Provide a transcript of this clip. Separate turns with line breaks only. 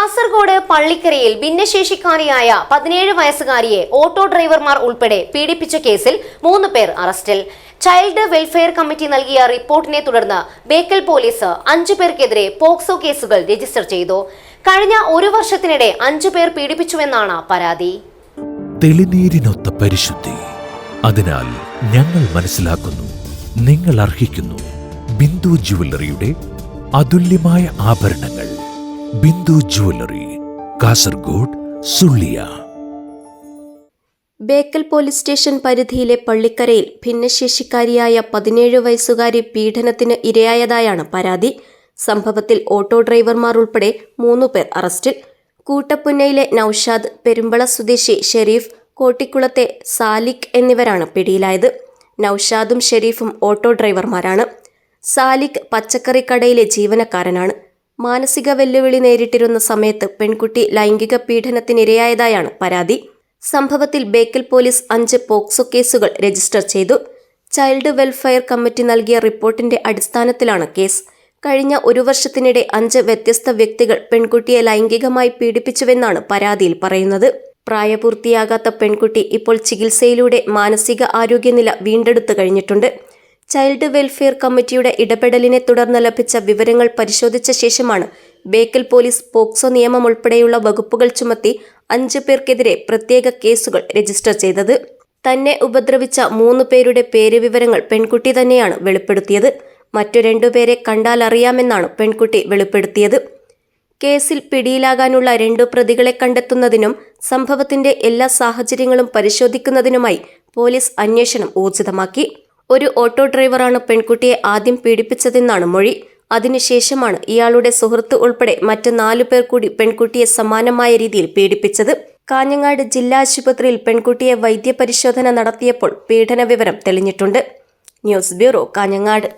കാസർഗോഡ് പള്ളിക്കരയിൽ ഭിന്നശേഷിക്കാരിയായ 17 വയസ്സുകാരിയെ ഓട്ടോ ഡ്രൈവർമാർ ഉൾപ്പെടെ പീഡിപ്പിച്ച കേസിൽ 3 പേർ അറസ്റ്റിൽ. ചൈൽഡ് വെൽഫെയർ കമ്മിറ്റി നൽകിയ റിപ്പോർട്ടിനെ തുടർന്ന് ബേക്കൽ പോലീസ് 5 പേർക്കെതിരെ പോക്സോ കേസുകൾ രജിസ്റ്റർ ചെയ്തു. കഴിഞ്ഞ 1 വർഷത്തിനിടെ 5 പേർ പീഡിപ്പിച്ചുവെന്നാണ് പരാതി.
തെളിനീരിനൊത്ത പരിശുദ്ധി, അതിനാൽ ഞങ്ങൾ മനസ്സിലാക്കുന്നു, നിങ്ങൾ അർഹിക്കുന്നു. ബിന്ദു ജുവല്ലറിയുടെ അതുല്യമായ ആഭരണങ്ങൾ. Bindu jewellery, Kasaragod, Sullia.
Bekal police station പരിധിയിലെ പള്ളിക്കരയിൽ ഭിന്നശേഷിക്കാരിയായ 17 വയസ്സുകാരി പീഡനത്തിന് ഇരയായതായാണ് പരാതി. സംഭവത്തിൽ ഓട്ടോ ഡ്രൈവർമാർ ഉൾപ്പെടെ 3 പേർ അറസ്റ്റിൽ. കൂട്ടപ്പുന്നയിലെ നൌഷാദ്, പെരുമ്പള സ്വദേശി ഷെരീഫ്, കോട്ടിക്കുളത്തെ സാലിഖ് എന്നിവരാണ് പിടിയിലായത്. നൌഷാദും ഷെരീഫും ഓട്ടോ ഡ്രൈവർമാരാണ്. സാലിഖ് പച്ചക്കറിക്കടയിലെ ജീവനക്കാരനാണ്. മാനസിക വെല്ലുവിളി നേരിട്ടിരുന്ന സമയത്ത് പെൺകുട്ടി ലൈംഗിക പീഡനത്തിനിരയായതായാണ് പരാതി. സംഭവത്തിൽ ബേക്കൽ പോലീസ് 5 പോക്സോ കേസുകൾ രജിസ്റ്റർ ചെയ്തു. ചൈൽഡ് വെൽഫെയർ കമ്മിറ്റി നൽകിയ റിപ്പോർട്ടിന്റെ അടിസ്ഥാനത്തിലാണ് കേസ്. കഴിഞ്ഞ 1 വർഷത്തിനിടെ 5 വ്യത്യസ്ത വ്യക്തികൾ പെൺകുട്ടിയെ ലൈംഗികമായി പീഡിപ്പിച്ചുവെന്നാണ് പരാതിയിൽ പറയുന്നത്. പ്രായപൂർത്തിയാകാത്ത പെൺകുട്ടി ഇപ്പോൾ ചികിത്സയിലൂടെ മാനസിക ആരോഗ്യനില വീണ്ടെടുത്തു കഴിഞ്ഞിട്ടുണ്ട്. ചൈൽഡ് വെൽഫെയർ കമ്മിറ്റിയുടെ ഇടപെടലിനെ തുടർന്ന് ലഭിച്ച വിവരങ്ങൾ പരിശോധിച്ച ശേഷമാണ് ബേക്കൽ പോലീസ് പോക്സോ നിയമം ഉൾപ്പെടെയുള്ള വകുപ്പുകൾ ചുമത്തി 5 പേർക്കെതിരെ പ്രത്യേക കേസുകൾ രജിസ്റ്റർ ചെയ്തത്. തന്നെ ഉപദ്രവിച്ച 3 പേരുടെ പേര് വിവരങ്ങൾ പെൺകുട്ടി തന്നെയാണ് വെളിപ്പെടുത്തിയത്. മറ്റു 2 പേരെ കണ്ടാലറിയാമെന്നാണ് പെൺകുട്ടി വെളിപ്പെടുത്തിയത്. കേസിൽ പിടിയിലാകാനുള്ള 2 പ്രതികളെ കണ്ടെത്തുന്നതിനും സംഭവത്തിന്റെ എല്ലാ സാഹചര്യങ്ങളും പരിശോധിക്കുന്നതിനുമായി പോലീസ് അന്വേഷണം ഊർജിതമാക്കി. ഒരു ഓട്ടോ ഡ്രൈവറാണ് പെൺകുട്ടിയെ ആദ്യം പീഡിപ്പിച്ചതെന്നാണ് മൊഴി. അതിനുശേഷമാണ് ഇയാളുടെ സുഹൃത്ത് ഉൾപ്പെടെ മറ്റ് 4 പേർ കൂടി പെൺകുട്ടിയെ സമാനമായ രീതിയിൽ പീഡിപ്പിച്ചത്. കാഞ്ഞങ്ങാട് ജില്ലാ ആശുപത്രിയിൽ പെൺകുട്ടിയെ വൈദ്യപരിശോധന നടത്തിയപ്പോൾ പീഡന വിവരം തെളിഞ്ഞിട്ടുണ്ട്. News bureau, Kanhangad.